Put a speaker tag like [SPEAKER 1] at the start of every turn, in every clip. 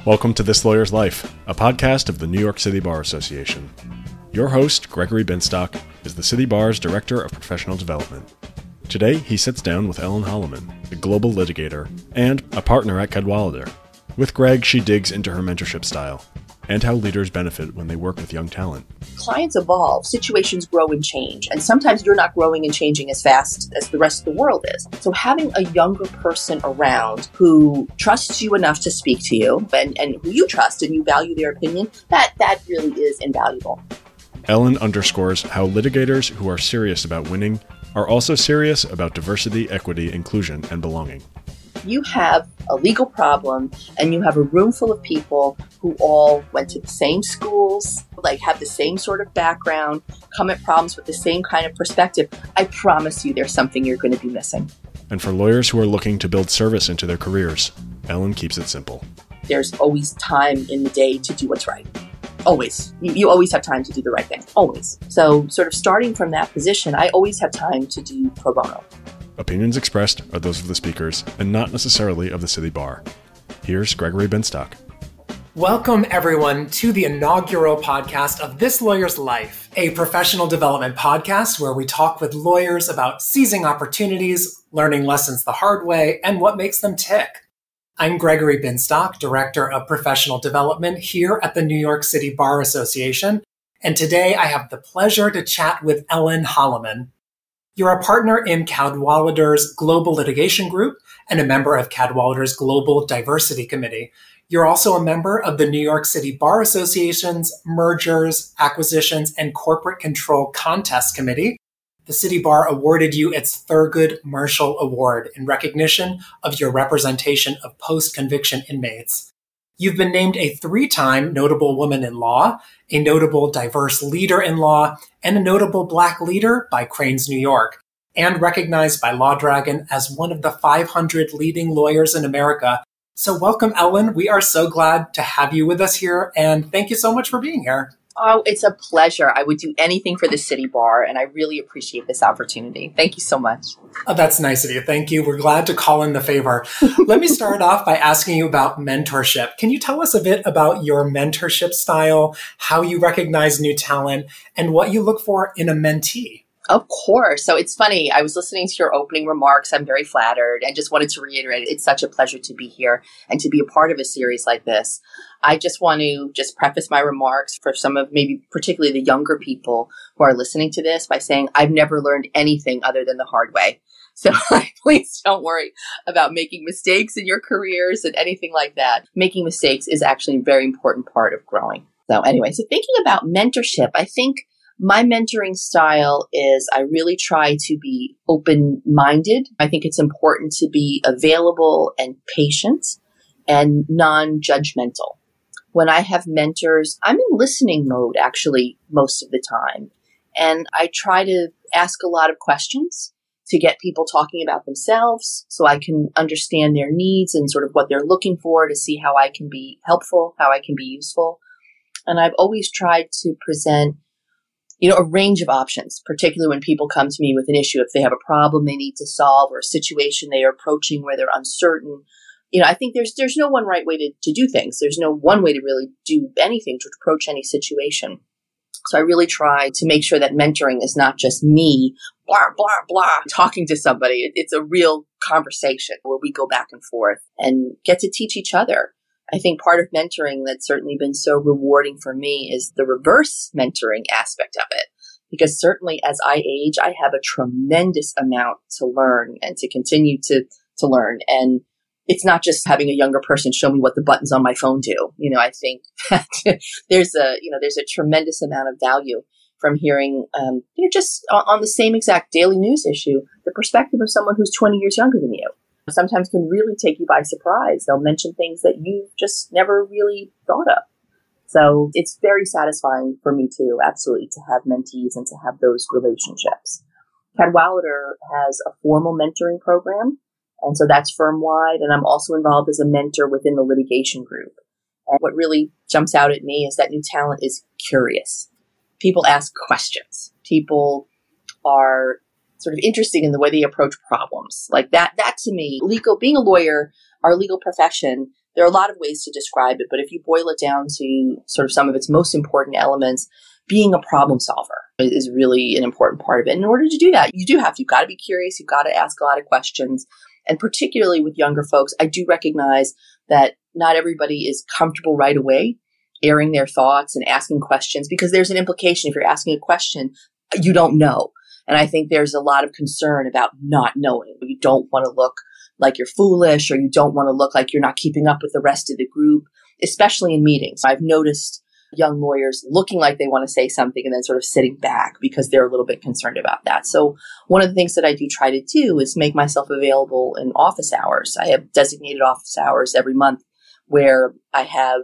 [SPEAKER 1] Welcome to This Lawyer's Life, a podcast of the New York City Bar Association. Your host, Gregory Binstock, is the City Bar's Director of Professional Development. Today, he sits down with Ellen Holloman, a global litigator and a partner at Cadwalader. With Greg, she digs into her mentorship style and how leaders benefit when they work with young talent.
[SPEAKER 2] Clients evolve, situations grow and change, and sometimes you're not growing and changing as fast as the rest of the world is. So having a younger person around who trusts you enough to speak to you and who you trust and you value their opinion, that really is invaluable.
[SPEAKER 1] Ellen underscores how litigators who are serious about winning are also serious about diversity, equity, inclusion, and belonging.
[SPEAKER 2] You have a legal problem and you have a room full of people who all went to the same schools, have the same sort of background, come at problems with the same kind of perspective. I promise you there's something you're going to be missing.
[SPEAKER 1] And for lawyers who are looking to build service into their careers, Ellen keeps it simple.
[SPEAKER 2] There's always time in the day to do what's right. Always. You always have time to do the right thing. Always. So sort of starting from that position, I always have time to do pro bono.
[SPEAKER 1] Opinions expressed are those of the speakers and not necessarily of the City Bar. Here's Gregory Binstock.
[SPEAKER 3] Welcome, everyone, to the inaugural podcast of This Lawyer's Life, a professional development podcast where we talk with lawyers about seizing opportunities, learning lessons the hard way, and what makes them tick. I'm Gregory Binstock, Director of Professional Development here at the New York City Bar Association, and today I have the pleasure to chat with Ellen Holloman. You're a partner in Cadwalader's Global Litigation Group and a member of Cadwalader's Global Diversity Committee. You're also a member of the New York City Bar Association's Mergers, Acquisitions, and Corporate Control Contest Committee. The City Bar awarded you its Thurgood Marshall Award in recognition of your representation of post-conviction inmates. You've been named a 3-time Notable Woman in Law, a Notable Diverse Leader in Law, and a Notable Black Leader by Crain's New York, and recognized by Law Dragon as one of the 500 leading lawyers in America. So welcome, Ellen. We are so glad to have you with us here, and thank you so much for being here.
[SPEAKER 2] Oh, it's a pleasure. I would do anything for the City Bar, and I really appreciate this opportunity. Thank you so much.
[SPEAKER 3] Oh, that's nice of you. Thank you. We're glad to call in the favor. Let me start off by asking you about mentorship. Can you tell us a bit about your mentorship style, how you recognize new talent, and what you look for in a mentee?
[SPEAKER 2] Of course. So it's funny. I was listening to your opening remarks. I'm very flattered and just wanted to reiterate it's such a pleasure to be here and to be a part of a series like this. I just want to preface my remarks for some of maybe particularly the younger people who are listening to this by saying I've never learned anything other than the hard way. So please don't worry about making mistakes in your careers and anything like that. Making mistakes is actually a very important part of growing. So anyway, so thinking about mentorship, I think my mentoring style is I really try to be open-minded. I think it's important to be available and patient and non-judgmental. When I have mentors, I'm in listening mode actually most of the time. And I try to ask a lot of questions to get people talking about themselves so I can understand their needs and sort of what they're looking for to see how I can be helpful, how I can be useful. And I've always tried to present a range of options, particularly when people come to me with an issue, if they have a problem they need to solve or a situation they are approaching where they're uncertain. I think there's no one right way to do things. There's no one way to really do anything, to approach any situation. So I really try to make sure that mentoring is not just me, blah, blah, blah, talking to somebody. It's a real conversation where we go back and forth and get to teach each other. I think part of mentoring that's certainly been so rewarding for me is the reverse mentoring aspect of it. Because certainly as I age, I have a tremendous amount to learn and to continue to learn. And it's not just having a younger person show me what the buttons on my phone do. I think that there's a tremendous amount of value from hearing, just on the same exact daily news issue, the perspective of someone who's 20 years younger than you. Sometimes can really take you by surprise. They'll mention things that you've just never really thought of. So it's very satisfying for me too, absolutely, to have mentees and to have those relationships. Cadwalader has a formal mentoring program, and so that's firm-wide, and I'm also involved as a mentor within the litigation group. And what really jumps out at me is that new talent is curious. People ask questions. People are sort of interesting in the way they approach problems. Like that to me, being a lawyer, our legal profession, There are a lot of ways to describe it, but if you boil it down to sort of some of its most important elements, being a problem solver is really an important part of it. And in order to do that, you've got to be curious. You've got to ask a lot of questions. And particularly with younger folks, I do recognize that not everybody is comfortable right away airing their thoughts and asking questions, because there's an implication. If you're asking a question, you don't know. And I think there's a lot of concern about not knowing. You don't want to look like you're foolish, or you don't want to look like you're not keeping up with the rest of the group, especially in meetings. I've noticed young lawyers looking like they want to say something and then sort of sitting back because they're a little bit concerned about that. So one of the things that I do try to do is make myself available in office hours. I have designated office hours every month where I have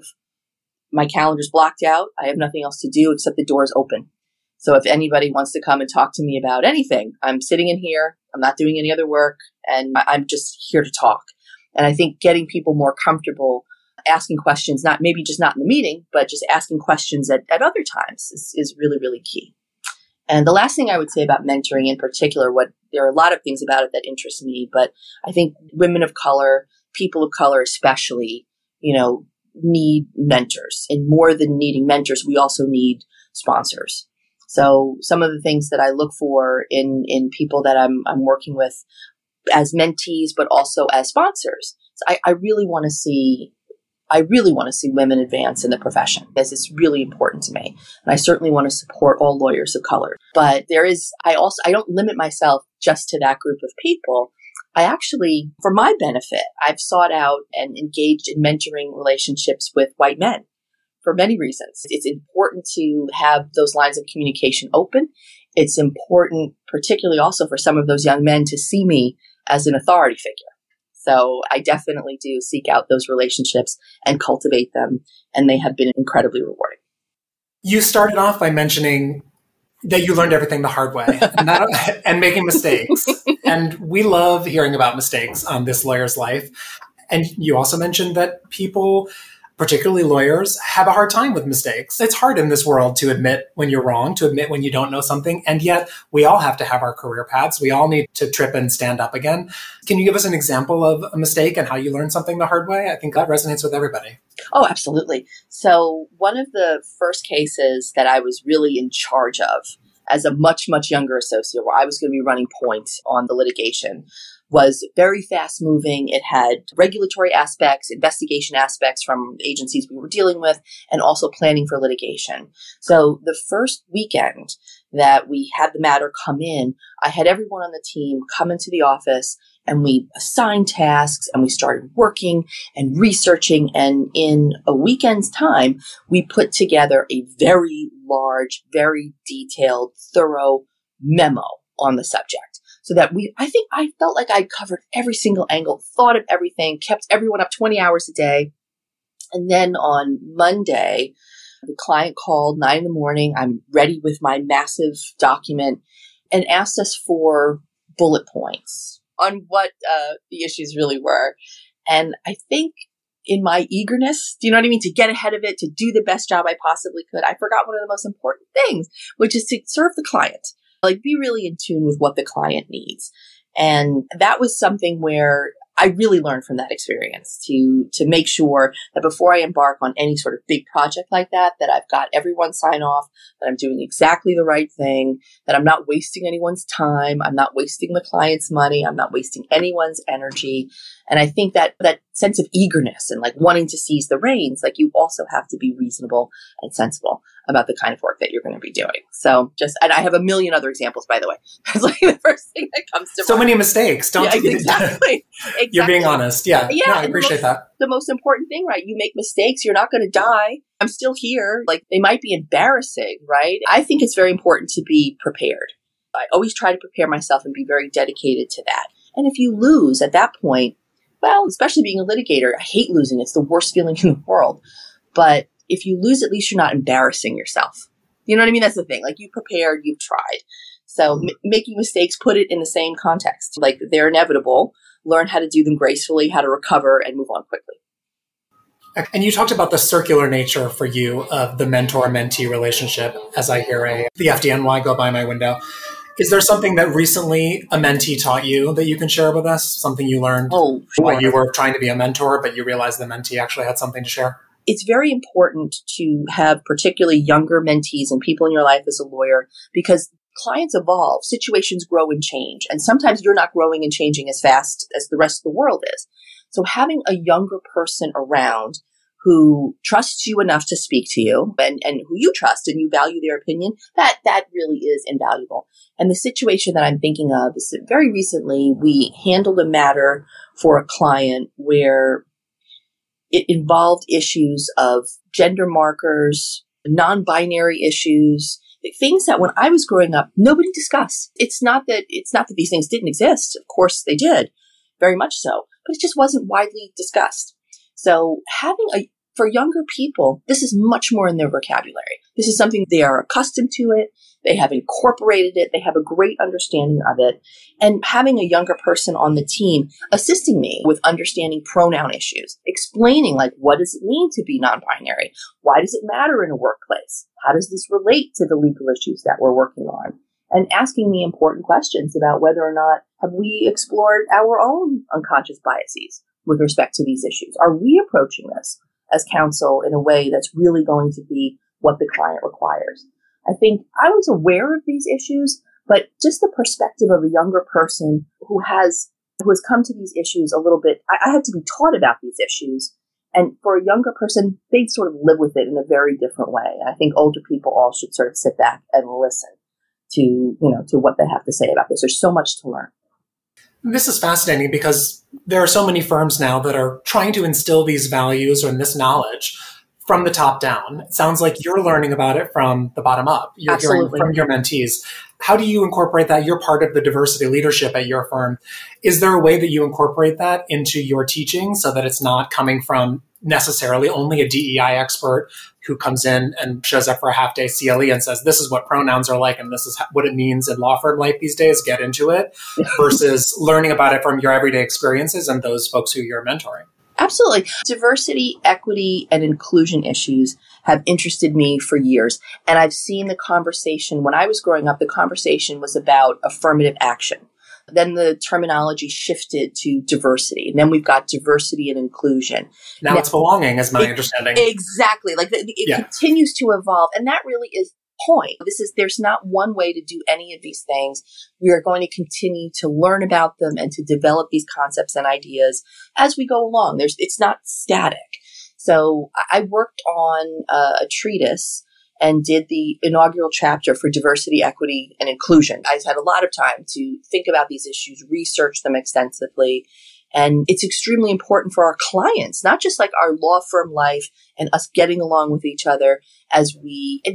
[SPEAKER 2] my calendar's blocked out. I have nothing else to do except the door's open. So if anybody wants to come and talk to me about anything, I'm sitting in here, I'm not doing any other work, and I'm just here to talk. And I think getting people more comfortable asking questions, not in the meeting, but just asking questions at other times is really, really key. And the last thing I would say about mentoring in particular, there are a lot of things about it that interest me, but I think women of color, people of color especially, need mentors. And more than needing mentors, we also need sponsors. So some of the things that I look for in people that I'm working with as mentees, but also as sponsors, so I really want to see women advance in the profession. This is really important to me. And I certainly want to support all lawyers of color. But I don't limit myself just to that group of people. I actually, for my benefit, I've sought out and engaged in mentoring relationships with white men for many reasons. It's important to have those lines of communication open. It's important, particularly also for some of those young men, to see me as an authority figure. So I definitely do seek out those relationships and cultivate them, and they have been incredibly rewarding.
[SPEAKER 3] You started off by mentioning that you learned everything the hard way and making mistakes. And we love hearing about mistakes on This Lawyer's Life. And you also mentioned that people, particularly lawyers, have a hard time with mistakes. It's hard in this world to admit when you're wrong, to admit when you don't know something. And yet we all have to have our career paths. We all need to trip and stand up again. Can you give us an example of a mistake and how you learned something the hard way? I think that resonates with everybody.
[SPEAKER 2] Oh, absolutely. So one of the first cases that I was really in charge of as a much, much younger associate, where I was going to be running point on the litigation, was very fast moving. It had regulatory aspects, investigation aspects from agencies we were dealing with, and also planning for litigation. So the first weekend that we had the matter come in, I had everyone on the team come into the office, and we assigned tasks, and we started working and researching. And in a weekend's time, we put together a very large, very detailed, thorough memo on the subject. So that I felt like I'd covered every single angle, thought of everything, kept everyone up 20 hours a day. And then on Monday, the client called 9 a.m. I'm ready with my massive document and asked us for bullet points on what the issues really were. And I think in my eagerness, do you know what I mean? To get ahead of it, to do the best job I possibly could, I forgot one of the most important things, which is to serve the client. Like, be really in tune with what the client needs. And that was something where I really learned from that experience to make sure that before I embark on any sort of big project like that I've got everyone sign off, that I'm doing exactly the right thing, that I'm not wasting anyone's time, I'm not wasting the client's money, I'm not wasting anyone's energy. And I think that sense of eagerness and like wanting to seize the reins, like you also have to be reasonable and sensible about the kind of work that you're going to be doing. So and I have a million other examples, by the way. That's like the first thing that comes to mind.
[SPEAKER 3] So many mistakes.
[SPEAKER 2] Exactly.
[SPEAKER 3] You're being honest. Yeah.
[SPEAKER 2] Yeah.
[SPEAKER 3] No, I appreciate that.
[SPEAKER 2] The most important thing, right? You make mistakes. You're not going to die. I'm still here. Like, they might be embarrassing, right? I think it's very important to be prepared. I always try to prepare myself and be very dedicated to that. And if you lose at that point, well, especially being a litigator, I hate losing. It's the worst feeling in the world. But if you lose, at least you're not embarrassing yourself. You know what I mean? That's the thing. Like, you prepared, you've tried. So making mistakes, put it in the same context. Like, they're inevitable. Learn how to do them gracefully, how to recover, and move on quickly.
[SPEAKER 3] And you talked about the circular nature for you of the mentor-mentee relationship as I hear the FDNY go by my window. Is there something that recently a mentee taught you that you can share with us? Something you learned while you were trying to be a mentor, but you realized the mentee actually had something to share?
[SPEAKER 2] It's very important to have particularly younger mentees and people in your life as a lawyer, because clients evolve, situations grow and change, and sometimes you're not growing and changing as fast as the rest of the world is. So having a younger person around who trusts you enough to speak to you and who you trust and you value their opinion, that really is invaluable. And the situation that I'm thinking of is that very recently we handled a matter for a client where it involved issues of gender markers, non-binary issues, things that when I was growing up, nobody discussed. It's not that these things didn't exist. Of course they did, very much so, but it just wasn't widely discussed. So for younger people, this is much more in their vocabulary. This is something they are accustomed to it. They have incorporated it. They have a great understanding of it. And having a younger person on the team assisting me with understanding pronoun issues, explaining what does it mean to be non-binary? Why does it matter in a workplace? How does this relate to the legal issues that we're working on? And asking me important questions about whether or not have we explored our own unconscious biases with respect to these issues? Are we approaching this as counsel in a way that's really going to be what the client requires? I think I was aware of these issues, but just the perspective of a younger person who has come to these issues a little bit, I had to be taught about these issues. And for a younger person, they'd sort of live with it in a very different way. And I think older people all should sort of sit back and listen to what they have to say about this. There's so much to learn.
[SPEAKER 3] This is fascinating because there are so many firms now that are trying to instill these values and this knowledge from the top down. It sounds like you're learning about it from the bottom up. You're
[SPEAKER 2] Absolutely.
[SPEAKER 3] Hearing from your mentees. How do you incorporate that? You're part of the diversity leadership at your firm. Is there a way that you incorporate that into your teaching so that it's not coming from necessarily only a DEI expert who comes in and shows up for a half-day CLE and says, this is what pronouns are like and this is what it means in law firm life these days, get into it, versus learning about it from your everyday experiences and those folks who you're mentoring?
[SPEAKER 2] Absolutely. Diversity, equity, and inclusion issues have interested me for years. And I've seen the conversation, when I was growing up, the conversation was about affirmative action. Then the terminology shifted to diversity. And then we've got diversity and inclusion.
[SPEAKER 3] Now it's belonging, is my understanding.
[SPEAKER 2] Exactly. It continues to evolve. And that really is the point. There's not one way to do any of these things. We are going to continue to learn about them and to develop these concepts and ideas as we go along. It's not static. So I worked on a treatise and did the inaugural chapter for diversity, equity, and inclusion. I had a lot of time to think about these issues, research them extensively. And it's extremely important for our clients, not just like our law firm life and us getting along with each other and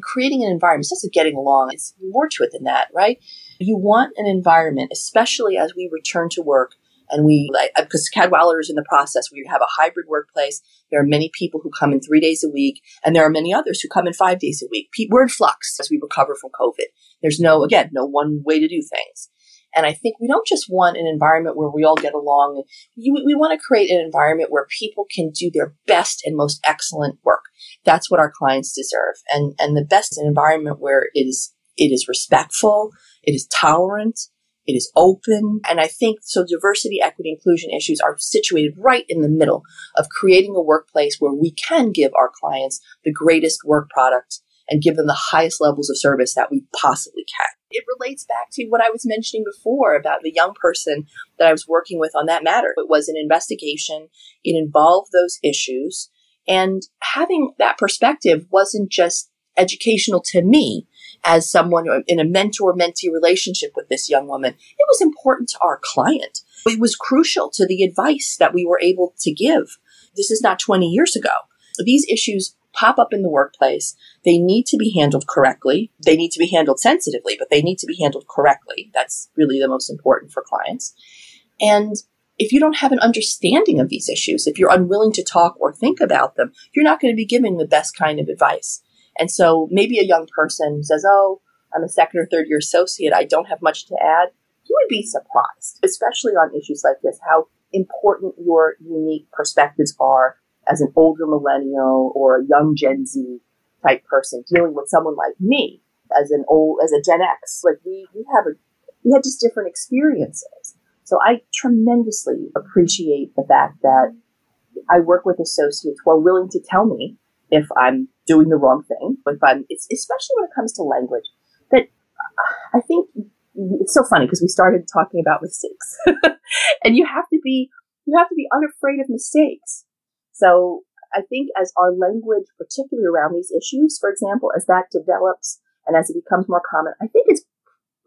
[SPEAKER 2] creating an environment. It's just getting along. It's more to it than that, right? You want an environment, especially as we return to work. And because Cadwalader is in the process, we have a hybrid workplace. There are many people who come in 3 days a week, and there are many others who come in 5 days a week. We're in flux as we recover from COVID. There's no one way to do things. And I think we don't just want an environment where we all get along. We want to create an environment where people can do their best and most excellent work. That's what our clients deserve. And the best environment where it is respectful, it is tolerant, it is open. And I think so diversity, equity, inclusion issues are situated right in the middle of creating a workplace where we can give our clients the greatest work product and give them the highest levels of service that we possibly can. It relates back to what I was mentioning before about the young person that I was working with on that matter. It was an investigation. It involved those issues. And having that perspective wasn't just educational to me as someone in a mentor-mentee relationship with this young woman. It was important to our client. It was crucial to the advice that we were able to give. This is not 20 years ago. These issues pop up in the workplace. They need to be handled correctly. They need to be handled sensitively, but they need to be handled correctly. That's really the most important for clients. And if you don't have an understanding of these issues, if you're unwilling to talk or think about them, you're not going to be giving the best kind of advice. And so maybe a young person says, oh, I'm a second or third year associate. I don't have much to add. You would be surprised, especially on issues like this, how important your unique perspectives are as an older millennial or a young Gen Z type person dealing with someone like me as a Gen X. Like we have a we had just different experiences. So I tremendously appreciate the fact that I work with associates who are willing to tell me if I'm doing the wrong thing, especially when it comes to language. That I think it's so funny because we started talking about mistakes, and you have to be unafraid of mistakes. So I think as our language, particularly around these issues, for example, as that develops and as it becomes more common, I think it's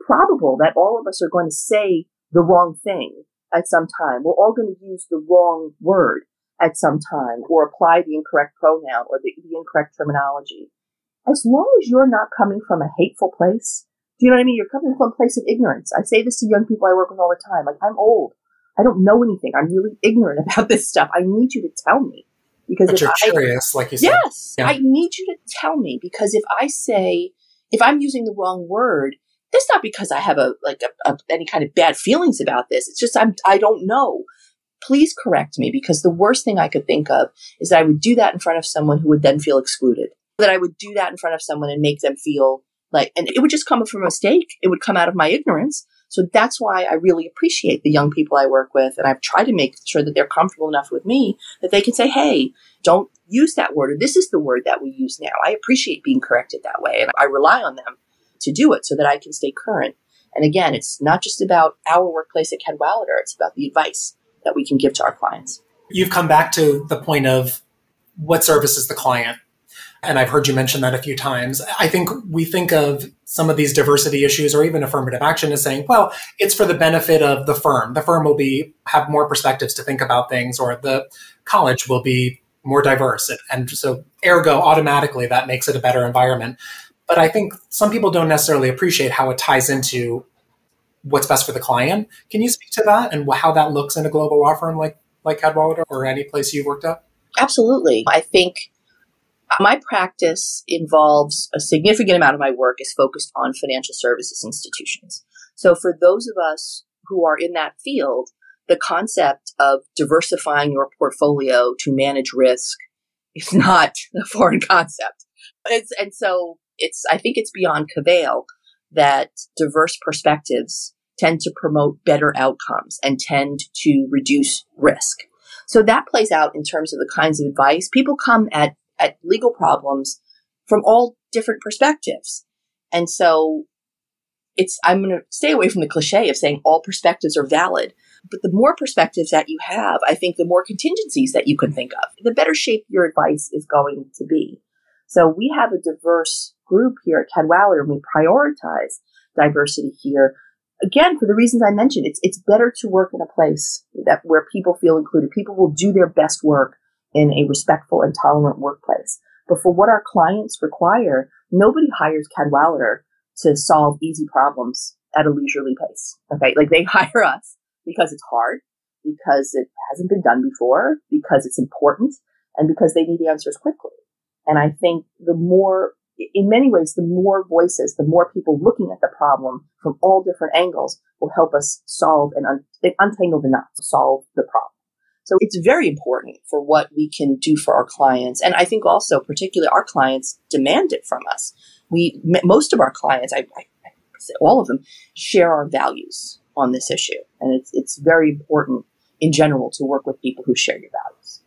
[SPEAKER 2] probable that all of us are going to say the wrong thing at some time. We're all going to use the wrong word at some time, or apply the incorrect pronoun or the incorrect terminology. As long as you're not coming from a hateful place, do you know what I mean? You're coming from a place of ignorance. I say this to young people I work with all the time. Like, I'm old. I don't know anything. I'm really ignorant about this stuff. I need you to tell me. Because
[SPEAKER 3] but you're curious, like you said.
[SPEAKER 2] Yes. Yeah. I need you to tell me, because if I'm using the wrong word, that's not because I have any kind of bad feelings about this. It's just I don't know. Please correct me, because the worst thing I could think of is that I would do that in front of someone who would then feel excluded. That I would do that in front of someone and make them feel like, and it would just come from a mistake. It would come out of my ignorance. So that's why I really appreciate the young people I work with. And I've tried to make sure that they're comfortable enough with me that they can say, hey, don't use that word, or this is the word that we use now. I appreciate being corrected that way. And I rely on them to do it so that I can stay current. And again, it's not just about our workplace at Cadwalader. It's about the advice that we can give to our clients.
[SPEAKER 3] You've come back to the point of what services the client. And I've heard you mention that a few times. I think we think of some of these diversity issues or even affirmative action as saying, well, it's for the benefit of the firm. The firm will have more perspectives to think about things, or the college will be more diverse. And so ergo, automatically, that makes it a better environment. But I think some people don't necessarily appreciate how it ties into what's best for the client. Can you speak to that and how that looks in a global law firm like Cadwalader or any place you've worked at?
[SPEAKER 2] Absolutely. I think my practice involves a significant amount of my work is focused on financial services institutions. So for those of us who are in that field, the concept of diversifying your portfolio to manage risk is not a foreign concept. I think it's beyond cavil that diverse perspectives tend to promote better outcomes and tend to reduce risk. So that plays out in terms of the kinds of advice. People come at legal problems from all different perspectives. And so I'm going to stay away from the cliche of saying all perspectives are valid. But the more perspectives that you have, I think the more contingencies that you can think of, the better shape your advice is going to be. So we have a diverse group here at Cadwalader, and we prioritize diversity here. Again, for the reasons I mentioned, it's better to work in a place where people feel included. People will do their best work in a respectful and tolerant workplace. But for what our clients require, nobody hires Cadwalader to solve easy problems at a leisurely pace. Okay, like they hire us because it's hard, because it hasn't been done before, because it's important, and because they need answers quickly. And I think in many ways, the more voices, the more people looking at the problem from all different angles will help us solve and untangle the knots, solve the problem. So it's very important for what we can do for our clients. And I think also, particularly, our clients demand it from us. Most of our clients, I say all of them, share our values on this issue. And it's very important in general to work with people who share your values.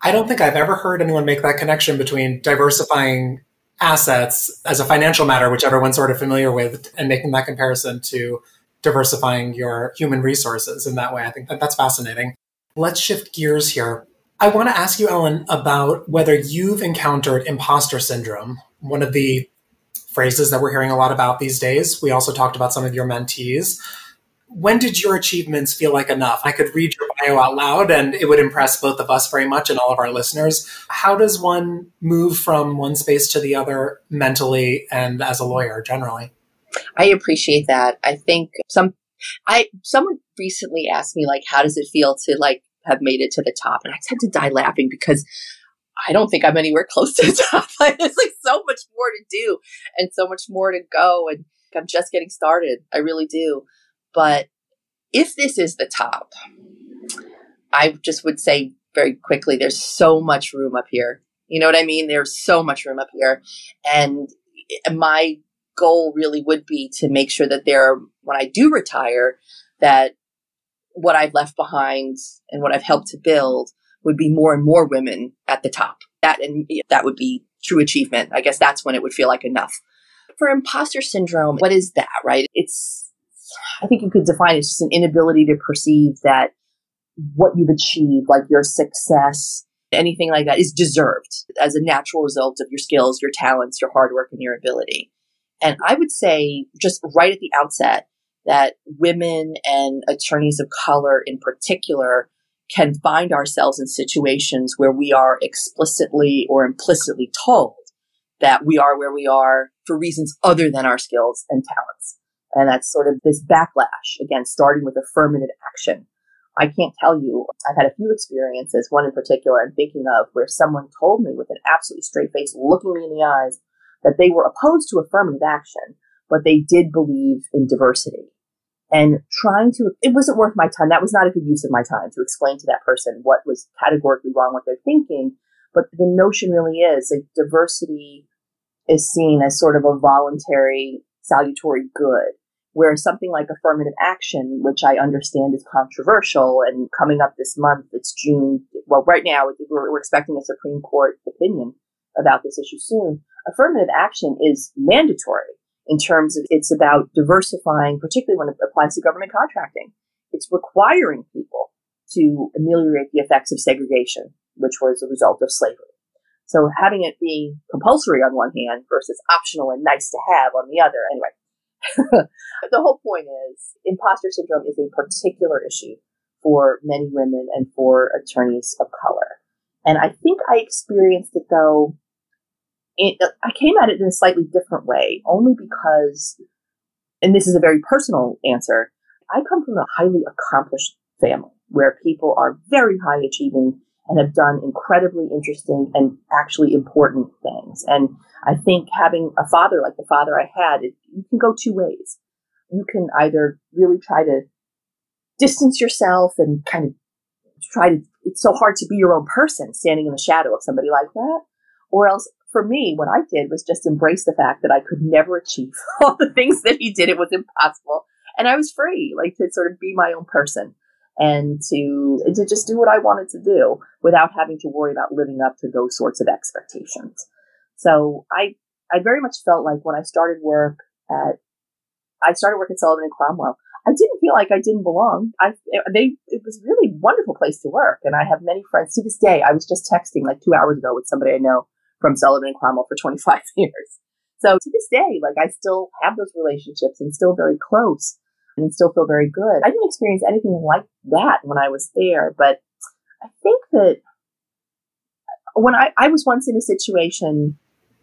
[SPEAKER 3] I don't think I've ever heard anyone make that connection between diversifying assets as a financial matter, which everyone's sort of familiar with, and making that comparison to diversifying your human resources in that way. I think that's fascinating. Let's shift gears here. I want to ask you, Ellen, about whether you've encountered imposter syndrome, one of the phrases that we're hearing a lot about these days. We also talked about some of your mentees. When did your achievements feel like enough? I could read your bio out loud and it would impress both of us very much and all of our listeners. How does one move from one space to the other mentally and as a lawyer generally?
[SPEAKER 2] I appreciate that. I think someone recently asked me, how does it feel to have made it to the top? And I tend to die laughing because I don't think I'm anywhere close to the top. There's so much more to do and so much more to go. And I'm just getting started. I really do. But if this is the top, I just would say very quickly, there's so much room up here. You know what I mean? There's so much room up here. And my goal really would be to make sure that there are when I do retire, that what I've left behind and what I've helped to build would be more and more women at the top. That would be true achievement. I guess that's when it would feel like enough. For imposter syndrome, what is that, right? I think you could define it as just an inability to perceive that what you've achieved, like your success, anything like that, is deserved as a natural result of your skills, your talents, your hard work, and your ability. And I would say just right at the outset that women and attorneys of color in particular can find ourselves in situations where we are explicitly or implicitly told that we are where we are for reasons other than our skills and talents. And that's sort of this backlash, again, starting with affirmative action. I can't tell you, I've had a few experiences, one in particular I'm thinking of, where someone told me with an absolutely straight face, looking me in the eyes, that they were opposed to affirmative action, but they did believe in diversity. And it wasn't worth my time. That was not a good use of my time to explain to that person what was categorically wrong with their thinking. But the notion really is that diversity is seen as sort of a voluntary, salutary good, where something like affirmative action, which I understand is controversial, and coming up this month, it's June. Well, right now, we're expecting a Supreme Court opinion about this issue soon. Affirmative action is mandatory in terms of it's about diversifying, particularly when it applies to government contracting. It's requiring people to ameliorate the effects of segregation, which was a result of slavery. So having it being compulsory on one hand versus optional and nice to have on the other. Anyway, the whole point is imposter syndrome is a particular issue for many women and for attorneys of color. And I think I experienced it, though, I came at it in a slightly different way, only because, and this is a very personal answer, I come from a highly accomplished family where people are very high achieving and have done incredibly interesting and actually important things. And I think having a father like the father I had, you can go two ways. You can either really try to distance yourself and kind of it's so hard to be your own person standing in the shadow of somebody like that. Or else, for me, what I did was just embrace the fact that I could never achieve all the things that he did. It was impossible. And I was free, to sort of be my own person and to just do what I wanted to do without having to worry about living up to those sorts of expectations. So I very much felt like when I started work at Sullivan and Cromwell, I didn't feel like I didn't belong. It was a really wonderful place to work. And I have many friends to this day. I was just texting 2 hours ago with somebody I know from Sullivan and Cromwell for 25 years. So to this day, I still have those relationships and still very close and still feel very good. I didn't experience anything like that when I was there, but I think that when I was once in a situation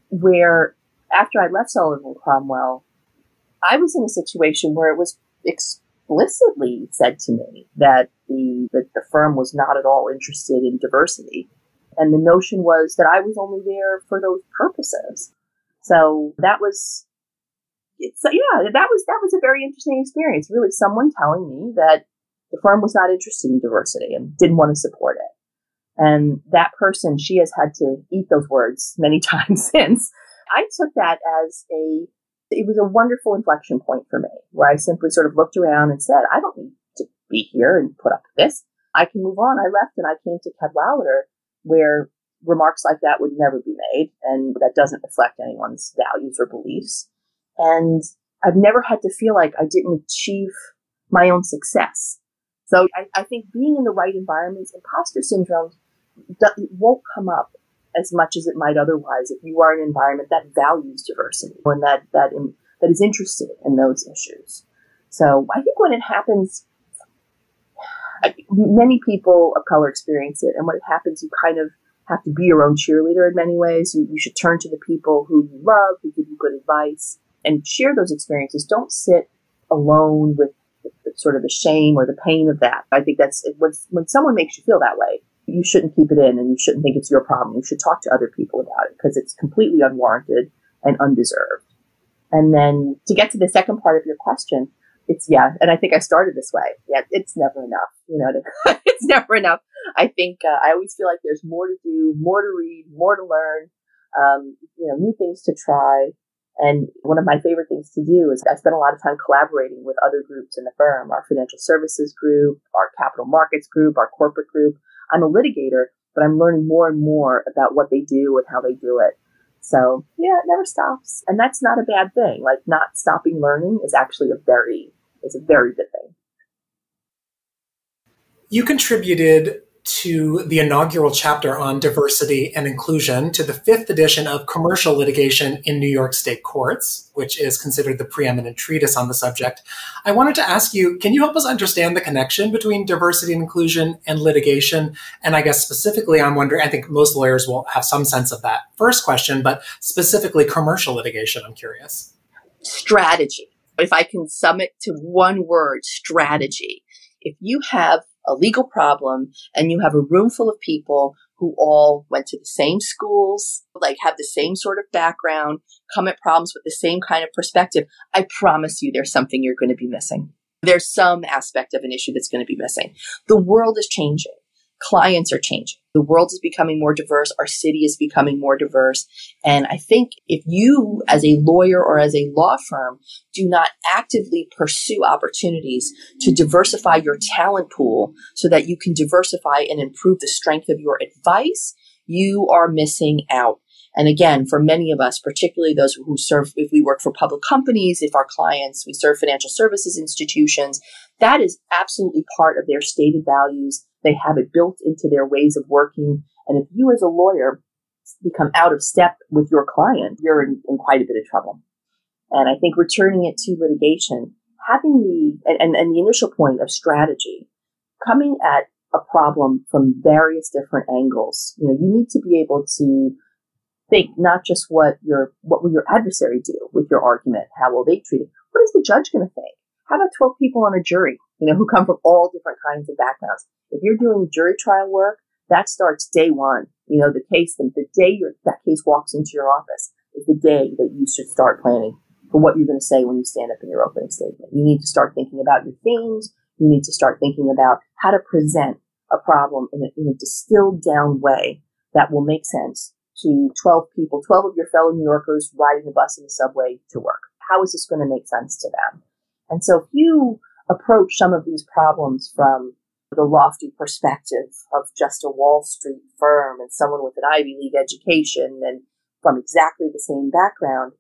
[SPEAKER 2] where after I left Sullivan and Cromwell, I was in a situation where it was explicitly said to me that the firm was not at all interested in diversity. And the notion was that I was only there for those purposes. So that was a very interesting experience. Really, someone telling me that the firm was not interested in diversity and didn't want to support it. And that person, she has had to eat those words many times since. I took that as it was a wonderful inflection point for me, where I simply sort of looked around and said, I don't need to be here and put up with this. I can move on. I left and I came to Cadwalader, where remarks like that would never be made, and that doesn't reflect anyone's values or beliefs. And I've never had to feel like I didn't achieve my own success. So I think being in the right environments, imposter syndrome won't come up as much as it might otherwise if you are in an environment that values diversity and that is interested in those issues. So I think when it happens, many people of color experience it. And when it happens, you kind of have to be your own cheerleader in many ways. You should turn to the people who you love, who give you good advice, and share those experiences. Don't sit alone with sort of the shame or the pain of that. I think that's when someone makes you feel that way, you shouldn't keep it in and you shouldn't think it's your problem. You should talk to other people about it because it's completely unwarranted and undeserved. And then to get to the second part of your question, and I think I started this way. Yeah, it's never enough, it's never enough. I think I always feel like there's more to do, more to read, more to learn, new things to try. And one of my favorite things to do is I spend a lot of time collaborating with other groups in the firm, our financial services group, our capital markets group, our corporate group. I'm a litigator, but I'm learning more and more about what they do and how they do it. So yeah, it never stops. And that's not a bad thing. Like, not stopping learning is actually a very good thing.
[SPEAKER 3] You contributed to the inaugural chapter on diversity and inclusion to the 5th edition of Commercial Litigation in New York State Courts, which is considered the preeminent treatise on the subject. I wanted to ask you, can you help us understand the connection between diversity and inclusion and litigation? And I guess specifically, I'm wondering, I think most lawyers will have some sense of that first question, but specifically commercial litigation, I'm curious.
[SPEAKER 2] Strategy. If I can sum it to one word, strategy. If you have a legal problem and you have a room full of people who all went to the same schools, like have the same sort of background, come at problems with the same kind of perspective, I promise you there's something you're going to be missing. There's some aspect of an issue that's going to be missing. The world is changing. Clients are changing. The world is becoming more diverse. Our city is becoming more diverse. And I think if you, as a lawyer or as a law firm, do not actively pursue opportunities to diversify your talent pool so that you can diversify and improve the strength of your advice, you are missing out. And again, for many of us, particularly those who serve, if we work for public companies, if our clients, we serve financial services institutions, that is absolutely part of their stated values. They have it built into their ways of working. And if you as a lawyer become out of step with your client, you're in quite a bit of trouble. And I think returning it to litigation, having the initial point of strategy, coming at a problem from various different angles, you need to be able to think not just what will your adversary do with your argument, how will they treat it, what is the judge going to think? How about 12 people on a jury, who come from all different kinds of backgrounds? If you're doing jury trial work, that starts day one. The day that case walks into your office is the day that you should start planning for what you're going to say when you stand up in your opening statement. You need to start thinking about your themes. You need to start thinking about how to present a problem in a distilled down way that will make sense to 12 people, 12 of your fellow New Yorkers riding the bus and the subway to work. How is this going to make sense to them? And so if you approach some of these problems from the lofty perspective of just a Wall Street firm and someone with an Ivy League education and from exactly the same background,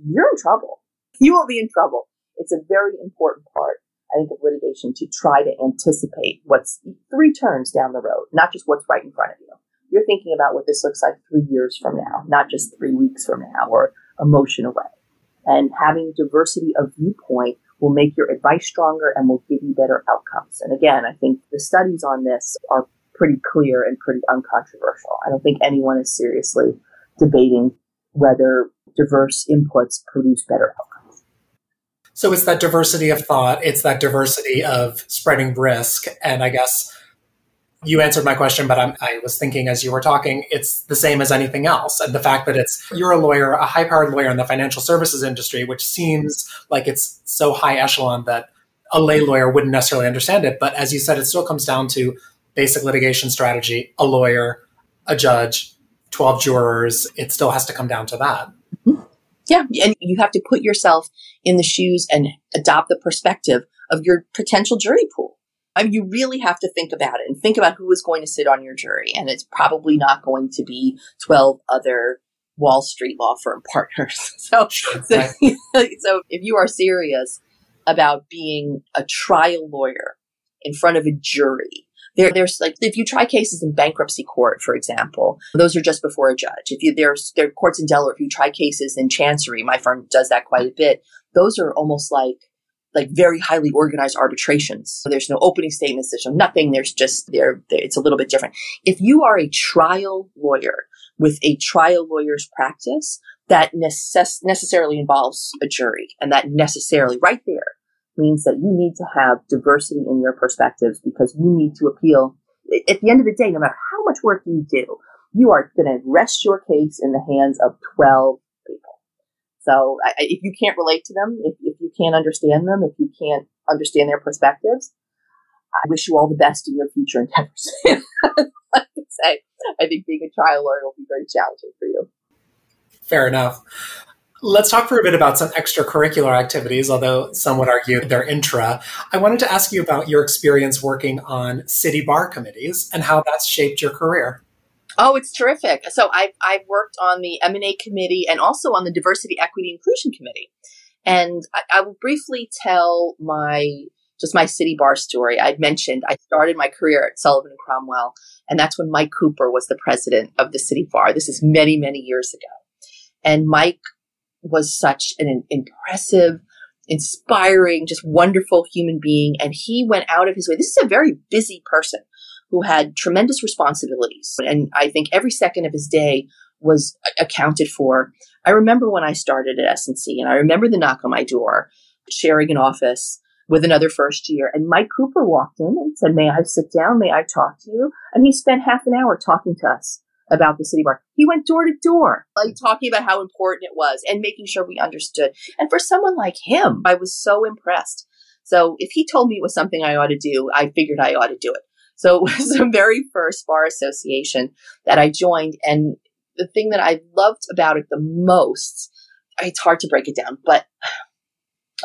[SPEAKER 2] you're in trouble. You will be in trouble. It's a very important part, I think, of litigation to try to anticipate what's 3 turns down the road, not just what's right in front of you. You're thinking about what this looks like 3 years from now, not just 3 weeks from now or a motion away. And having diversity of viewpoint will make your advice stronger and will give you better outcomes. And again, I think the studies on this are pretty clear and pretty uncontroversial. I don't think anyone is seriously debating whether diverse inputs produce better outcomes.
[SPEAKER 3] So it's that diversity of thought, it's that diversity of spreading risk. And I guess you answered my question, but I was thinking as you were talking, it's the same as anything else. And the fact that you're a lawyer, a high-powered lawyer in the financial services industry, which seems like it's so high echelon that a lay lawyer wouldn't necessarily understand it. But as you said, it still comes down to basic litigation strategy, a lawyer, a judge, 12 jurors. It still has to come down to that.
[SPEAKER 2] Yeah. And you have to put yourself in the shoes and adopt the perspective of your potential jury pool. I mean, you really have to think about it and think about who is going to sit on your jury. And it's probably not going to be 12 other Wall Street law firm partners. So if you are serious about being a trial lawyer in front of a jury, there's like, if you try cases in bankruptcy court, for example, those are just before a judge. There are courts in Delaware, if you try cases in chancery, my firm does that quite a bit. Those are almost like very highly organized arbitrations. So there's no opening statements. There's no nothing. There's just it's a little bit different. If you are a trial lawyer with a trial lawyer's practice, that necessarily involves a jury. And that necessarily right there means that you need to have diversity in your perspectives because you need to appeal. At the end of the day, no matter how much work you do, you are going to rest your case in the hands of 12 people. So if you can't relate to them, if you can't understand them, if you can't understand their perspectives, I wish you all the best in your future endeavors. Like I say, I think being a trial lawyer will be very challenging for you.
[SPEAKER 3] Fair enough. Let's talk for a bit about some extracurricular activities, although some would argue they're intra. I wanted to ask you about your experience working on city bar committees and how that's shaped your career.
[SPEAKER 2] Oh, it's terrific. So I've worked on the M&A committee and also on the diversity, equity, inclusion committee. And I will briefly tell my city bar story. I'd mentioned I started my career at Sullivan and Cromwell, and that's when Mike Cooper was the president of the city bar. This is many, many years ago. And Mike was such an impressive, inspiring, just wonderful human being. And he went out of his way. This is a very busy person who had tremendous responsibilities. And I think every second of his day was accounted for. I remember when I started at S&C, and I remember the knock on my door, sharing an office with another first year. And Mike Cooper walked in and said, "May I sit down? May I talk to you?" And he spent half an hour talking to us about the city bar. He went door to door, like talking about how important it was and making sure we understood. And for someone like him, I was so impressed. So if he told me it was something I ought to do, I figured I ought to do it. So it was the very first bar association that I joined. And the thing that I loved about it the most, it's hard to break it down, but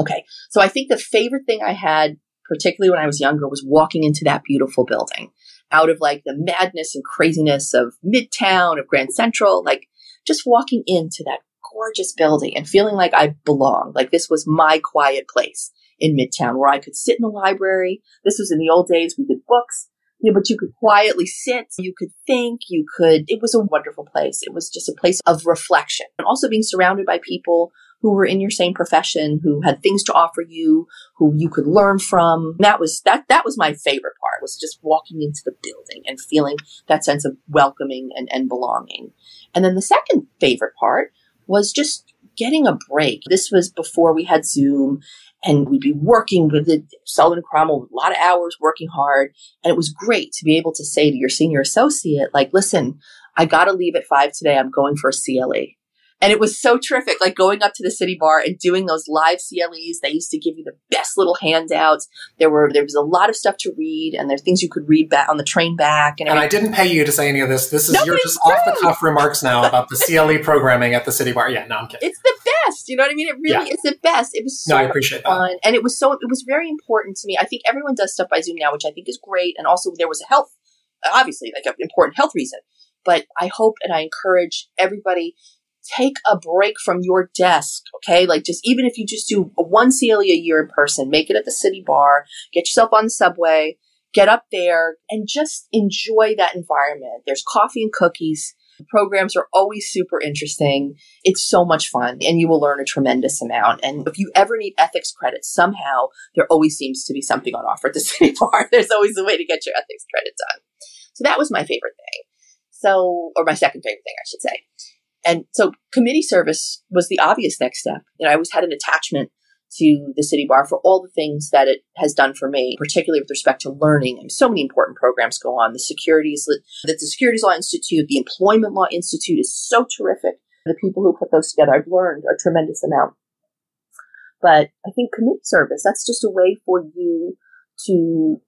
[SPEAKER 2] okay. So I think the favorite thing I had, particularly when I was younger, was walking into that beautiful building. Out of like the madness and craziness of Midtown, of Grand Central, like just walking into that gorgeous building and feeling like I belonged. Like this was my quiet place in Midtown where I could sit in the library. This was in the old days. We did books, but you could quietly sit. You could think. It was a wonderful place. It was just a place of reflection and also being surrounded by people who were in your same profession, who had things to offer you, who you could learn from. That was my favorite part, was just walking into the building and feeling that sense of welcoming and belonging. And then the second favorite part was just getting a break. This was before we had Zoom, and we'd be working with the Sullivan and Cromwell, a lot of hours working hard. And it was great to be able to say to your senior associate, like, "Listen, I got to leave at 5 today. I'm going for a CLE." And it was so terrific, like going up to the city bar and doing those live CLEs. They used to give you the best little handouts. There was a lot of stuff to read, and there's things you could read back on the train back. And
[SPEAKER 3] I didn't pay you to say any of this. This is your just off the cuff remarks now about the CLE programming at the city bar. Yeah, no, I'm kidding.
[SPEAKER 2] It's the best. You know what I mean? It really is the best. It was so
[SPEAKER 3] I appreciate
[SPEAKER 2] fun.
[SPEAKER 3] That.
[SPEAKER 2] And it was very important to me. I think everyone does stuff by Zoom now, which I think is great. And also there was obviously like an important health reason. But I hope and I encourage everybody, take a break from your desk, okay? Like just, even if you just do one CLE a year in person, make it at the city bar, get yourself on the subway, get up there and just enjoy that environment. There's coffee and cookies. The programs are always super interesting. It's so much fun and you will learn a tremendous amount. And if you ever need ethics credits, somehow there always seems to be something on offer at the city bar. There's always a way to get your ethics credits done. So that was my favorite thing. Or my second favorite thing, I should say. And so committee service was the obvious next step. I always had an attachment to the city bar for all the things that it has done for me, particularly with respect to learning. And so many important programs go on. The Securities Law Institute, the Employment Law Institute is so terrific. The people who put those together, I've learned a tremendous amount. But I think committee service, that's just a way for you to,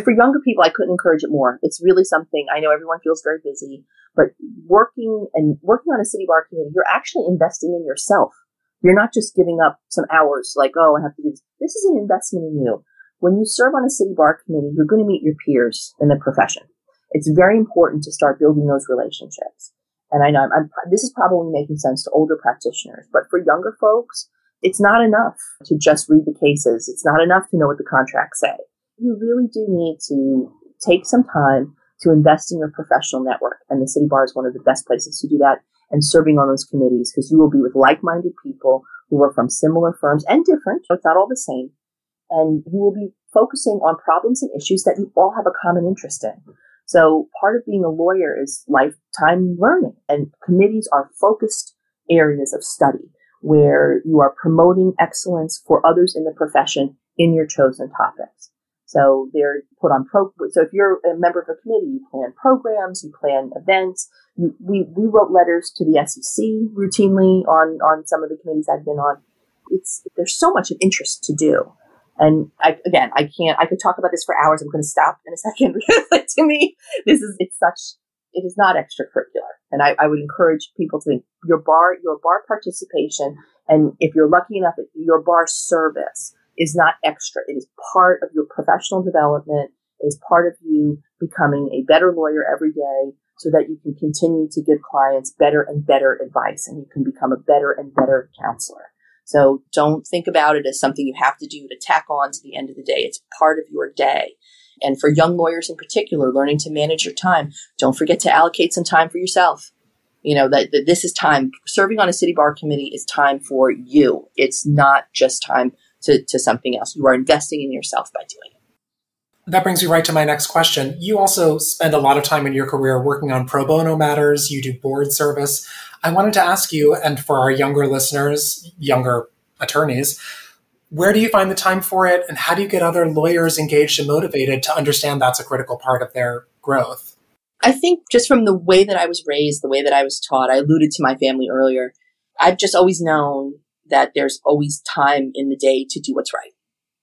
[SPEAKER 2] for younger people, I couldn't encourage it more. It's really something. I know everyone feels very busy, but working on a city bar committee, you're actually investing in yourself. You're not just giving up some hours like, oh, I have to do this. This is an investment in you. When you serve on a city bar committee, you're going to meet your peers in the profession. It's very important to start building those relationships. And I know this is probably making sense to older practitioners, but for younger folks, it's not enough to just read the cases. It's not enough to know what the contracts say. You really do need to take some time to invest in your professional network. And the city bar is one of the best places to do that, and serving on those committees, because you will be with like-minded people who are from similar firms and different. So it's not all the same. And you will be focusing on problems and issues that you all have a common interest in. So part of being a lawyer is lifetime learning, and committees are focused areas of study where you are promoting excellence for others in the profession in your chosen topics. So they're put on so if you're a member of a committee, you plan programs, you plan events. We wrote letters to the SEC routinely on some of the committees I've been on. There's so much of interest to do. And I could talk about this for hours. I'm going to stop in a second because to me, it is not extracurricular. And I would encourage people to think your bar participation, and if you're lucky enough, your bar service is not extra. It is part of your professional development. It is part of you becoming a better lawyer every day so that you can continue to give clients better and better advice, and you can become a better and better counselor. So don't think about it as something you have to do to tack on to the end of the day. It's part of your day. And for young lawyers in particular, learning to manage your time, don't forget to allocate some time for yourself. You know, that this is time. Serving on a city bar committee is time for you. It's not just time to something else. You are investing in yourself by doing it.
[SPEAKER 3] That brings me right to my next question. You also spend a lot of time in your career working on pro bono matters. You do board service. I wanted to ask you, and for our younger listeners, younger attorneys, where do you find the time for it? And how do you get other lawyers engaged and motivated to understand that's a critical part of their growth?
[SPEAKER 2] I think just from the way that I was raised, the way that I was taught, I alluded to my family earlier. I've just always known that there's always time in the day to do what's right.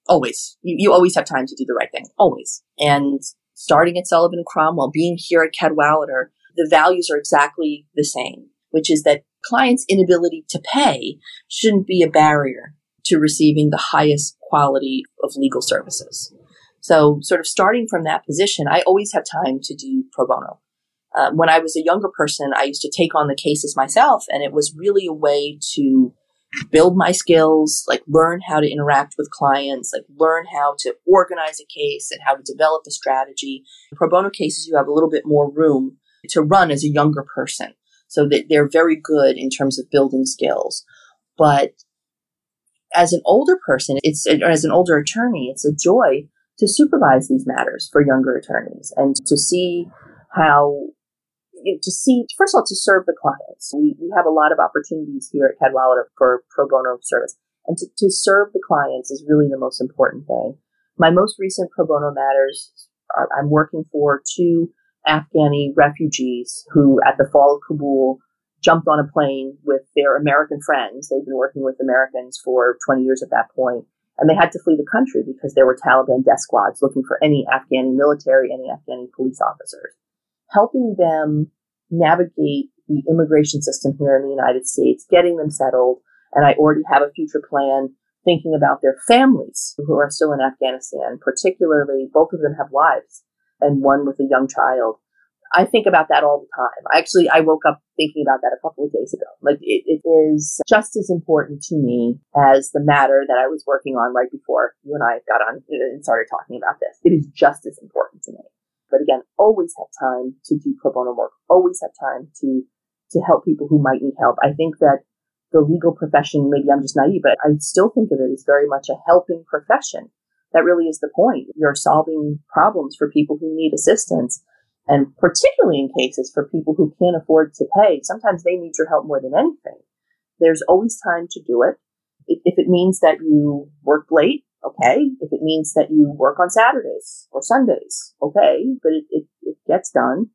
[SPEAKER 2] Always. You always have time to do the right thing. Always. And starting at Sullivan and Cromwell, being here at Cadwalader, the values are exactly the same, which is that clients' inability to pay shouldn't be a barrier to receiving the highest quality of legal services. So sort of starting from that position, I always have time to do pro bono. When I was a younger person, I used to take on the cases myself, and it was really a way to build my skills, like learn how to interact with clients, like learn how to organize a case and how to develop a strategy. In pro bono cases, you have a little bit more room to run as a younger person. So that they're very good in terms of building skills. But as an older person, as an older attorney, it's a joy to supervise these matters for younger attorneys and to see first of all, to serve the clients. We have a lot of opportunities here at Cadwalader for pro bono service. And to serve the clients is really the most important thing. My most recent pro bono matters I'm working for two Afghani refugees who, at the fall of Kabul, jumped on a plane with their American friends. They've been working with Americans for 20 years at that point. And they had to flee the country because there were Taliban death squads looking for any Afghani military, any Afghani police officers. Helping them navigate the immigration system here in the United States, getting them settled. And I already have a future plan thinking about their families who are still in Afghanistan, particularly both of them have wives and one with a young child. I think about that all the time. I woke up thinking about that a couple of days ago. Like it is just as important to me as the matter that I was working on right before you and I got on and started talking about this. It is just as important to me. But again, always have time to do pro bono work. Always have time to help people who might need help. I think that the legal profession, maybe I'm just naive, but I still think of it as very much a helping profession. That really is the point. You're solving problems for people who need assistance. And particularly in cases for people who can't afford to pay, sometimes they need your help more than anything. There's always time to do it. If it means that you work late, okay. If it means that you work on Saturdays or Sundays, okay. But it gets done.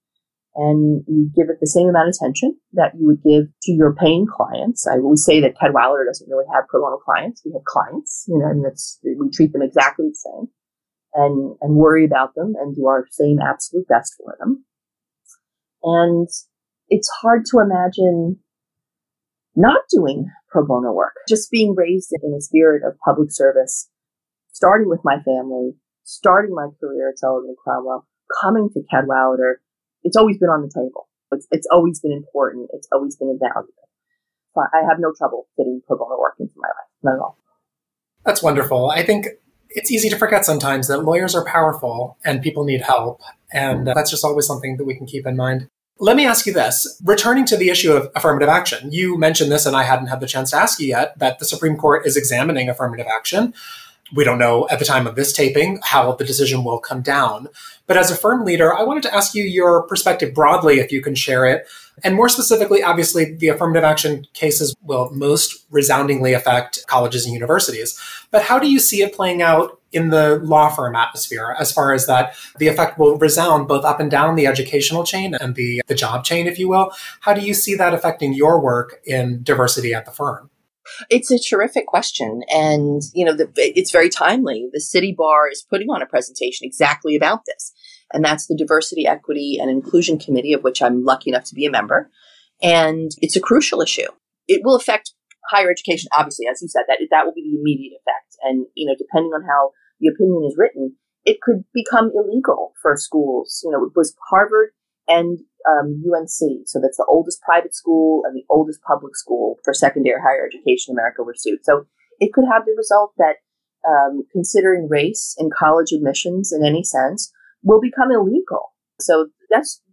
[SPEAKER 2] And you give it the same amount of attention that you would give to your paying clients. I always say that Cadwalader doesn't really have pro bono clients. We have clients, we treat them exactly the same and worry about them and do our same absolute best for them. And it's hard to imagine not doing pro bono work, just being raised in a spirit of public service, starting with my family, starting my career at Sullivan and Cromwell, coming to Cadwalader. It's always been on the table. It's always been important. It's always been invaluable. I have no trouble fitting pro bono work into my life. Not at all.
[SPEAKER 3] That's wonderful. I think it's easy to forget sometimes that lawyers are powerful and people need help. And that's just always something that we can keep in mind. Let me ask you this. Returning to the issue of affirmative action, you mentioned this and I hadn't had the chance to ask you yet, that the Supreme Court is examining affirmative action. We don't know at the time of this taping how the decision will come down. But as a firm leader, I wanted to ask you your perspective broadly, if you can share it. And more specifically, obviously, the affirmative action cases will most resoundingly affect colleges and universities. But how do you see it playing out in the law firm atmosphere, as far as that the effect will resound both up and down the educational chain and the job chain, if you will? How do you see that affecting your work in diversity at the firm?
[SPEAKER 2] It's a terrific question. And, it's very timely. The City Bar is putting on a presentation exactly about this. and that's the Diversity, Equity, and Inclusion Committee, of which I'm lucky enough to be a member. And it's a crucial issue. It will affect higher education, obviously, as you said, that will be the immediate effect. And, depending on how the opinion is written, it could become illegal for schools. It was Harvard and UNC, so that's the oldest private school and the oldest public school for secondary higher education in America, were sued. So it could have the result that considering race in college admissions in any sense will become illegal. So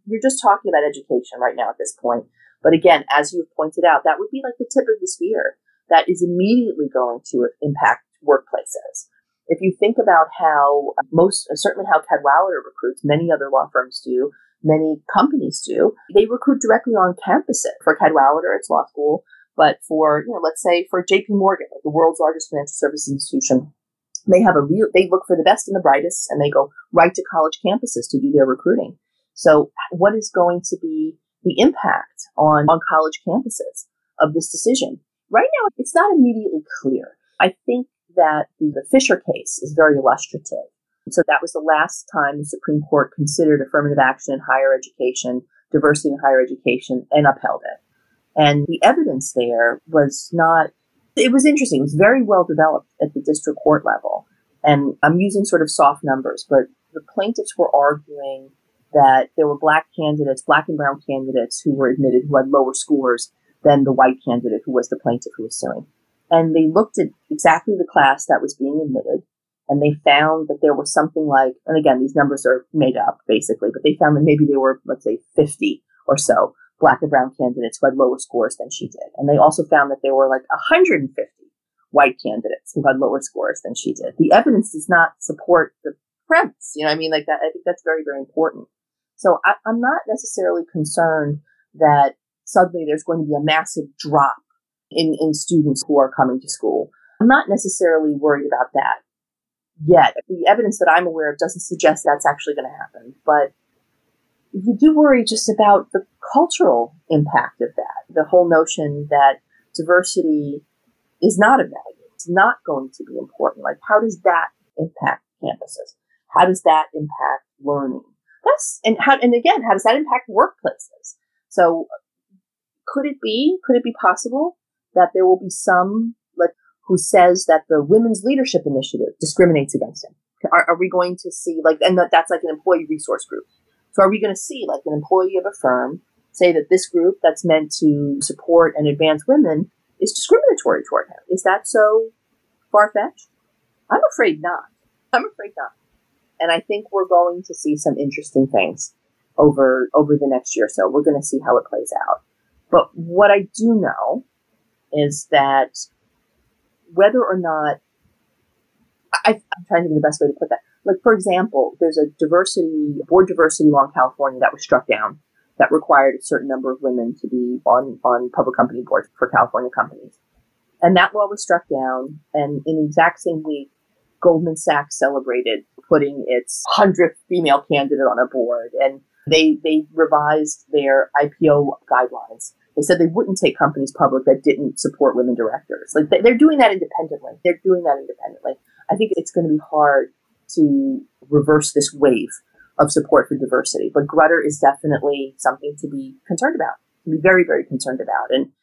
[SPEAKER 2] you're just talking about education right now at this point. But again, as you've pointed out, that would be like the tip of the spear that is immediately going to impact workplaces. If you think about how certainly how Cadwalader recruits, many other law firms do, many companies do, they recruit directly on campuses. For Cadwalader, it's law school, but for, let's say for JP Morgan, like the world's largest financial services institution, they look for the best and the brightest, and they go right to college campuses to do their recruiting. So what is going to be the impact on college campuses of this decision? Right now, it's not immediately clear. I think that the Fisher case is very illustrative. So that was the last time the Supreme Court considered affirmative action in higher education, diversity in higher education, and upheld it. And the evidence there was it was interesting. It was very well developed at the district court level. And I'm using sort of soft numbers, but the plaintiffs were arguing that there were black and brown candidates who were admitted who had lower scores than the white candidate who was the plaintiff who was suing. And they looked at exactly the class that was being admitted, and they found that there was something like, and again, these numbers are made up basically, but they found that maybe there were, let's say, 50 or so black and brown candidates who had lower scores than she did. And they also found that there were like 150 white candidates who had lower scores than she did. The evidence does not support the premise. I think that's very, very important. So I'm not necessarily concerned that suddenly there's going to be a massive drop in students who are coming to school. I'm not necessarily worried about that yet. The evidence that I'm aware of doesn't suggest that's actually going to happen. But you do worry just about the cultural impact of that, the whole notion that diversity is not a value. It's not going to be important. Like, how does that impact campuses? How does that impact learning? How does that impact workplaces? So could it be possible that there will be some who says that the Women's Leadership Initiative discriminates against him? Are we going to see and that's like an employee resource group. So are we going to see like an employee of a firm say that this group that's meant to support and advance women is discriminatory toward him? Is that so far-fetched? I'm afraid not. And I think we're going to see some interesting things over the next year or so. We're going to see how it plays out. But what I do know is that whether or not, I'm trying to think of the best way to put that. Like, for example, there's a board diversity law in California that was struck down that required a certain number of women to be on public company boards for California companies. And that law was struck down, and in the exact same week, Goldman Sachs celebrated putting its 100th female candidate on a board, and they revised their IPO guidelines. They said they wouldn't take companies public that didn't support women directors. Like, they're doing that independently. I think it's going to be hard to reverse this wave of support for diversity. But Grutter is definitely something to be concerned about, to be very, very concerned about. And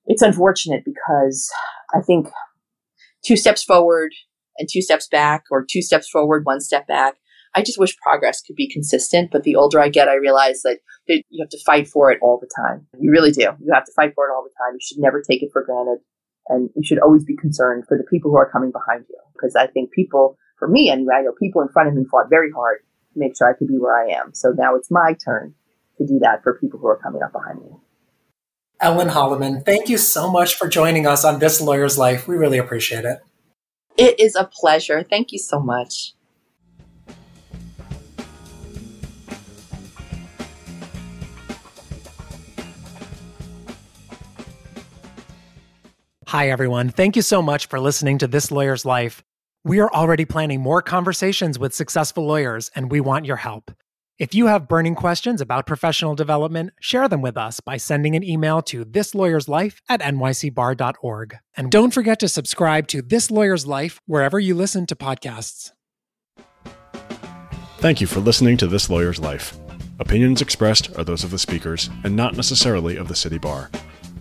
[SPEAKER 2] it's unfortunate because I think 2 steps forward and 2 steps back, or 2 steps forward, 1 step back. I just wish progress could be consistent. But the older I get, I realize that you have to fight for it all the time. You really do. You have to fight for it all the time. You should never take it for granted. And you should always be concerned for the people who are coming behind you. Because I think people, for me anyway, I know people in front of me fought very hard to make sure I could be where I am. So now it's my turn to do that for people who are coming up behind me.
[SPEAKER 3] Ellen Holloman, thank you so much for joining us on This Lawyer's Life. We really appreciate it.
[SPEAKER 2] It is a pleasure. Thank you so much.
[SPEAKER 3] Hi, everyone. Thank you so much for listening to This Lawyer's Life. We are already planning more conversations with successful lawyers, and we want your help. If you have burning questions about professional development, share them with us by sending an email to thislawyerslife@nycbar.org. And don't forget to subscribe to This Lawyer's Life wherever you listen to podcasts.
[SPEAKER 1] Thank you for listening to This Lawyer's Life. Opinions expressed are those of the speakers and not necessarily of the City Bar.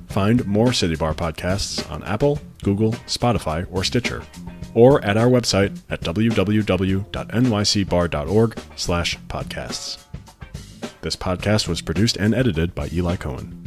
[SPEAKER 1] Find more City Bar podcasts on Apple, Google, Spotify, or Stitcher, or at our website at www.nycbar.org/podcasts. This podcast was produced and edited by Eli Cohen.